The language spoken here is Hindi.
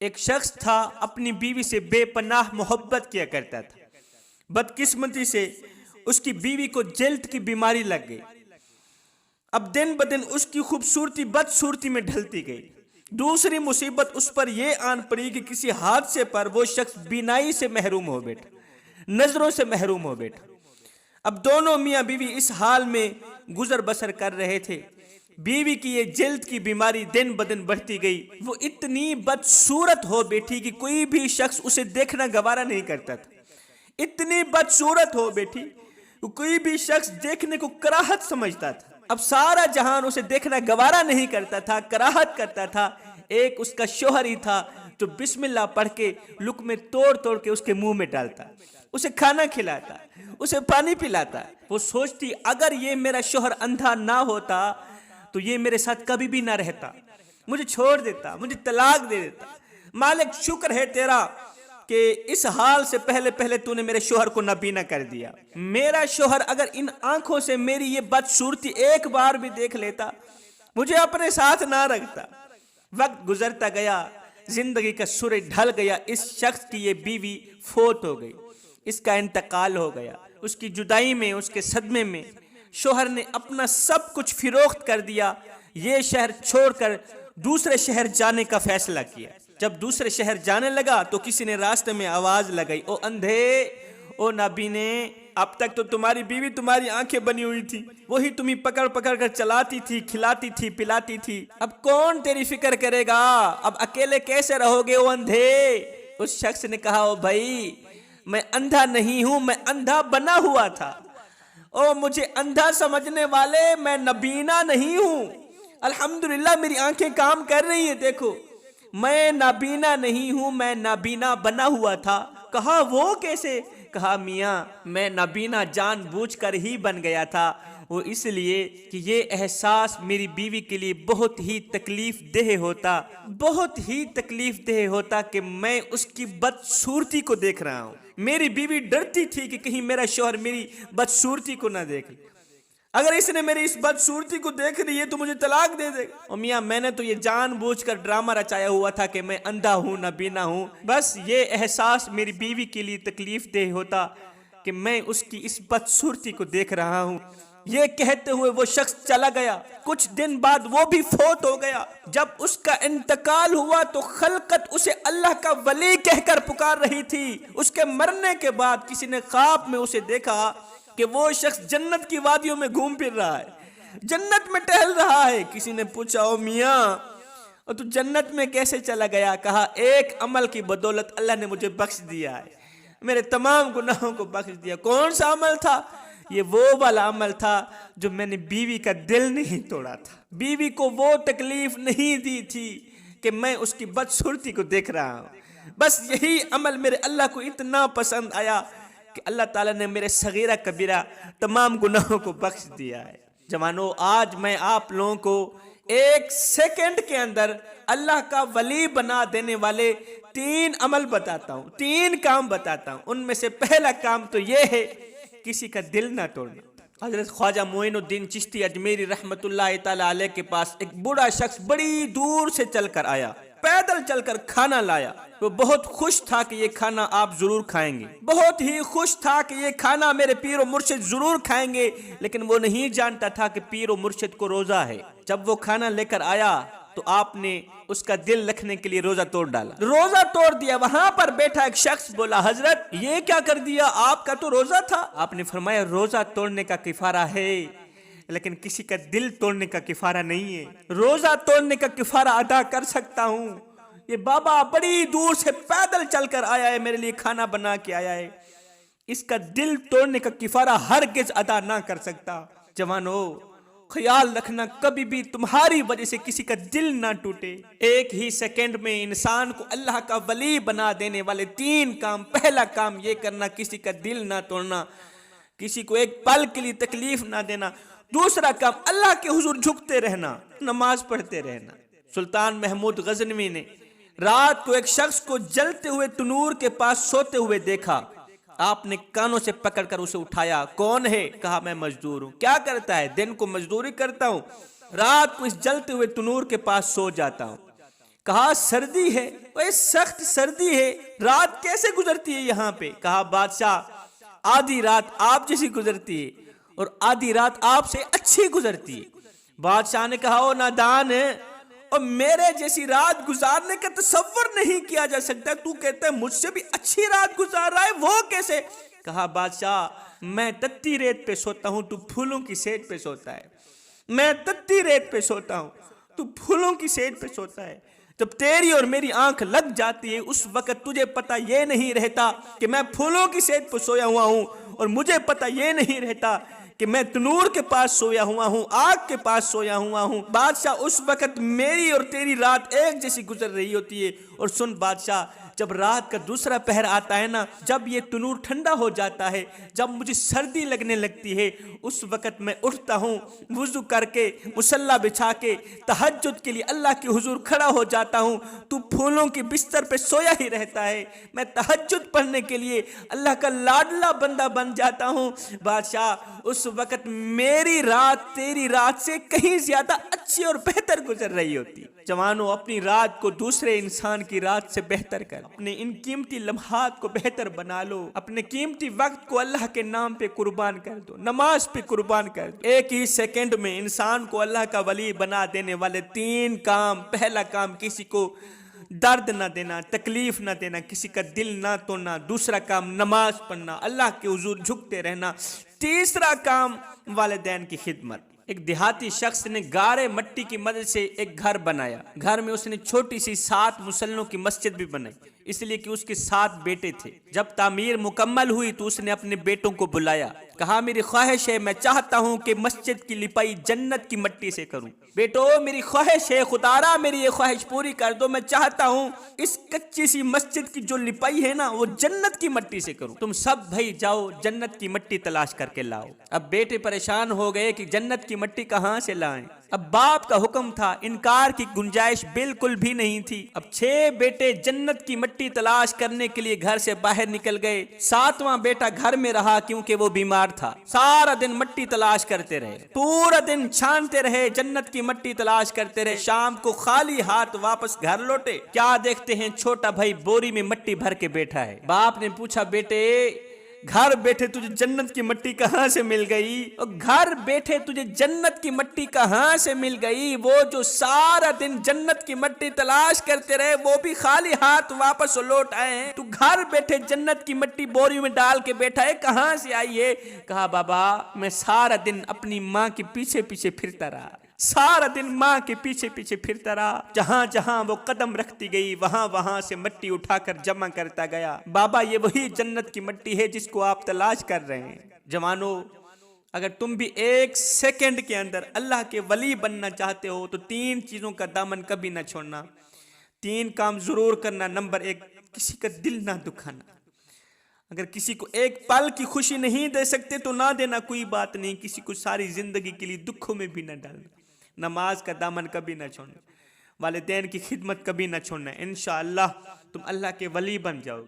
एक शख्स था, अपनी बीवी से बेपनाह मोहब्बत किया करता था। बदकिस्मती से उसकी बीवी को जल्द की बीमारी लग गई। अब दिन ब दिन उसकी खूबसूरती बदसूरती में ढलती गई। दूसरी मुसीबत उस पर यह आन पड़ी कि किसी हादसे पर वो शख्स बीनाई से महरूम हो बैठा, नजरों से महरूम हो बैठा। अब दोनों मियाँ बीवी इस हाल में गुजर बसर कर रहे थे। बीवी की ये जल्द की बीमारी दिन ब दिन बढ़ती गई। वो इतनी बदसूरत हो बैठी कि कोई भी शख्स उसे देखना गवारा नहीं करता था। इतनी बदसूरत हो बैठी, कोई भी शख्स देखने को कराहत समझता था। अब सारा जहान उसे देखना गवारा नहीं करता था, कराहत करता था। एक उसका शोहर ही था जो बिस्मिल्लाह पढ़ के लुक़मे तोड़ तोड़ के उसके मुंह में डालता, उसे खाना खिलाता, उसे पानी पिलाता। वो सोचती, अगर ये मेरा शोहर अंधा ना होता तो ये मेरे साथ कभी भी ना रहता, मुझे छोड़ देता, मुझे तलाक दे देता। मालिक शुक्र है तेरा कि इस हाल से पहले पहले तूने मेरे शोहर को नबीना कर दिया। मेरा शोहर अगर इन आंखों से मेरी ये बदसूरती एक बार भी देख लेता, मुझे अपने साथ ना रखता। वक्त गुजरता गया, जिंदगी का सूरज ढल गया। इस शख्स की ये बीवी फोत हो गई, इसका इंतकाल हो गया। उसकी जुदाई में, उसके सदमे में शोहर ने अपना सब कुछ फिरोख्त कर दिया। ये शहर छोड़कर दूसरे शहर जाने का फैसला किया। जब दूसरे शहर जाने लगा तो किसी ने रास्ते में आवाज लगाई, ओ अंधे, ओ नाबीने, अब तक तो तुम्हारी बीवी तुम्हारी आंखें बनी हुई थी, वही तुम्हें पकड़ पकड़ कर चलाती थी, खिलाती थी, पिलाती थी। अब कौन तेरी फिक्र करेगा? अब अकेले कैसे रहोगे ओ अंधे? उस शख्स ने कहा, ओ भाई, मैं अंधा नहीं हूं, मैं अंधा बना हुआ था। ओ मुझे अंधा समझने वाले, मैं नबीना नहीं हूं। अल्हम्दुलिल्लाह मेरी आंखें काम कर रही हैं, देखो। मैं नाबीना नहीं हूं, मैं नाबीना बना हुआ था। कहा वो कैसे? कहा मियाँ, मैं नाबीना जानबूझकर ही बन गया था। वो इसलिए कि ये एहसास मेरी बीवी के लिए बहुत ही तकलीफ देह होता, बहुत ही तकलीफ देह होता कि मैं उसकी बदसूरती को देख रहा हूँ। मेरी बीवी डरती थी कि कहीं मेरा शौहर मेरी बदसूरती को ना देख ले। अगर इसने मेरी इस बदसूरती को देख ली है तो मुझे तलाक दे देगा। और मियाँ, मैंने तो ये जानबूझकर ड्रामा रचाया हुआ था कि मैं अंधा हूँ, नबीना हूँ। बस ये एहसास मेरी बीवी के लिए तकलीफ देह होता कि मैं उसकी इस बदसूरती को देख रहा हूँ। ये कहते हुए वो शख्स चला गया। कुछ दिन बाद वो भी फोत हो गया। जब उसका इंतकाल हुआ तो खलकत उसे अल्लाह का वली कहकर पुकार रही थी। उसके मरने के बाद किसी ने ख्वाब में उसे देखा कि वो शख्स जन्नत की वादियों में घूम फिर रहा है, जन्नत में टहल रहा है। किसी ने पूछा, ओ मियाँ, और तू जन्नत में कैसे चला गया? कहा, एक अमल की बदौलत अल्लाह ने मुझे बख्श दिया है, मेरे तमाम गुनाहों को बख्श दिया। कौन सा अमल था? ये वो वाला अमल था जो मैंने बीवी का दिल नहीं तोड़ा था, बीवी को वो तकलीफ नहीं दी थी कि मैं उसकी बदसूरती को देख रहा हूँ। बस यही अमल मेरे अल्लाह को इतना पसंद आया कि अल्लाह ताला ने मेरे सगीरा कबीरा तमाम गुनाहों को बख्श दिया है। जवानों, आज मैं आप लोगों को एक सेकंड के अंदर अल्लाह का वली बना देने वाले 3 अमल बताता हूँ, 3 काम बताता हूँ। उनमें से पहला काम तो यह है, किसी का दिल ना तोड़ना। हजरत ख्वाजा मोइनुद्दीन चिश्ती अजमेरी रहमतुल्लाह ताला अलैह के पास एक बूढ़ा शख्स बड़ी दूर से चलकर आया, पैदल चलकर खाना लाया। वो बहुत खुश था कि ये खाना आप जरूर खाएंगे, बहुत ही खुश था कि ये खाना मेरे पीर और मुर्शिद जरूर खाएंगे। लेकिन वो नहीं जानता था कि पीर और मुर्शिद को रोजा है। जब वो खाना लेकर आया तो आपने उसका दिल रखने के लिए रोजा तोड़ डाला, रोजा तोड़ दिया। वहां पर बैठा एक शख्स बोला, हजरत ये क्या कर दिया? आपका तो रोजा था। आपने फरमाया, रोजा तोड़ने का किफारा है, लेकिन किसी का दिल तोड़ने का किफारा नहीं है। रोजा तोड़ने का किफारा अदा कर सकता हूँ। ये बाबा बड़ी दूर से पैदल चलकर आया है, मेरे लिए खाना बना के आया है, इसका दिल तोड़ने का किफारा हरगिज अदा ना कर सकता। जवानों, ख्याल रखना, कभी भी तुम्हारी वजह से किसी का दिल ना टूटे। एक ही सेकंड में इंसान को अल्लाह का वली बना देने वाले 3 काम। पहला काम ये करना, किसी का दिल ना तोड़ना, किसी को एक पल के लिए तकलीफ ना देना। दूसरा काम, अल्लाह के हुजूर झुकते रहना, नमाज पढ़ते रहना। सुल्तान महमूद गजनवी ने रात को एक शख्स को जलते हुए तनूर के पास सोते हुए देखा। आपने कानों से पकड़कर उसे उठाया। कौन है? कहा, मैं मजदूर हूं। क्या करता है? दिन को मजदूरी करता हूं, रात को इस जलते हुए तनूर के पास सो जाता हूं। कहा सर्दी है, वही सख्त सर्दी है, रात कैसे गुजरती है यहाँ पे? कहा बादशाह आधी रात आप जैसी गुजरती है और आधी रात आपसे अच्छी गुजरती है। बादशाह ने कहा ओ नादान है, और मेरे जैसी रात गुजारने का तसव्वुर नहीं किया जा सकता, तू कहता है मुझसे भी अच्छी रात गुजार रहा है, वो कैसे? कहा बादशाह मैं तत्ती रेत पे सोता हूँ, तू फूलों की सेज पे सोता है। मैं तत्ती रेत पे सोता हूँ, तू फूलों की सेज पे सोता है। जब तेरी और मेरी आंख लग जाती है उस वक्त तुझे पता ये नहीं रहता कि मैं फूलों की सेज पे सोया हुआ हूँ, और मुझे पता ये नहीं रहता कि मैं तनूर के पास सोया हुआ हूँ, आग के पास सोया हुआ हूँ। बादशाह उस वक्त मेरी और तेरी रात एक जैसी गुजर रही होती है। और सुन बादशाह, जब रात का दूसरा पहर आता है ना, जब ये तनूर ठंडा हो जाता है, जब मुझे सर्दी लगने लगती है, उस वक्त मैं उठता हूँ, वुजू करके मुसल्ला बिछा के तहज्जुद के लिए अल्लाह के हुजूर खड़ा हो जाता हूँ। तू फूलों के बिस्तर पे सोया ही रहता है, मैं तहज्जुद पढ़ने के लिए अल्लाह का लाडला बंदा बन जाता हूँ। बादशाह उस वक्त मेरी रात तेरी रात से कहीं ज्यादा अच्छी और बेहतर गुजर रही होती। जवानों, अपनी रात को दूसरे इंसान की रात से बेहतर कर, अपने इन कीमती लम्हात को बेहतर बना लो, अपने कीमती वक्त को अल्लाह के नाम पे कुर्बान कर दो, नमाज पे कुर्बान कर दो। एक ही सेकंड में इंसान को अल्लाह का वली बना देने वाले 3 काम। पहला काम, किसी को दर्द ना देना, तकलीफ ना देना, किसी का दिल ना तोड़ना। दूसरा काम, नमाज पढ़ना, अल्लाह के हुजूर झुकते रहना। तीसरा काम, वालिदैन की खिदमत। एक देहाती शख्स ने गारे मट्टी की मदद से एक घर बनाया। घर में उसने छोटी सी 7 मुसल्लों की मस्जिद भी बनाई, इसलिए कि उसके 7 बेटे थे। जब तामीर मुकम्मल हुई तो उसने अपने बेटों को बुलाया, कहा मेरी ख्वाहिश है, मैं चाहता हूं कि मस्जिद की लिपाई जन्नत की मट्टी से करूं। बेटो मेरी ख्वाहिश है, खुदारा मेरी ये ख्वाहिश पूरी कर दो, मैं चाहता हूं इस कच्ची सी मस्जिद की जो लिपाई है ना, वो जन्नत की मट्टी से करूं। तुम सब भाई जाओ जन्नत की मट्टी तलाश करके लाओ। अब बेटे परेशान हो गए कि जन्नत की मट्टी कहां से लाएं। अब बाप का हुक्म था, इनकार की गुंजाइश बिल्कुल भी नहीं थी। अब 6 बेटे जन्नत की मट्टी तलाश करने के लिए घर से बाहर निकल गए। 7वां बेटा घर में रहा क्योंकि वो बीमार था। सारा दिन मट्टी तलाश करते रहे, पूरा दिन छानते रहे, जन्नत की मट्टी तलाश करते रहे। शाम को खाली हाथ वापस घर लौटे। क्या देखते हैं, छोटा भाई बोरी में मट्टी भर के बैठा है। बाप ने पूछा, बेटे घर बैठे तुझे जन्नत की मट्टी कहां से मिल गई? और घर बैठे तुझे जन्नत की मट्टी कहां से मिल गई? वो जो सारा दिन जन्नत की मट्टी तलाश करते रहे, वो भी खाली हाथ वापस लौट आए हैं। तू घर बैठे जन्नत की मट्टी बोरी में डाल के बैठा है, कहां से आई है? कहा बाबा मैं सारा दिन अपनी माँ के पीछे पीछे फिरता रहा, सारा दिन माँ के पीछे पीछे फिरता रहा। जहां जहां वो कदम रखती गई वहां वहां से मट्टी उठाकर जमा करता गया। बाबा ये वही जन्नत की मट्टी है जिसको आप तलाश कर रहे हैं। जवानों, अगर तुम भी 1 सेकंड के अंदर अल्लाह के वली बनना चाहते हो तो 3 चीजों का दामन कभी ना छोड़ना, 3 काम जरूर करना। नंबर 1, किसी का दिल ना दुखाना। अगर किसी को एक पल की खुशी नहीं दे सकते तो ना देना, कोई बात नहीं। किसी को सारी जिंदगी के लिए दुखों में भी ना डालना। नमाज का दामन कभी ना छोड़ना, वालिदैन की खिदमत कभी ना छोड़ना। इंशाअल्लाह तुम अल्लाह के वली बन जाओगे।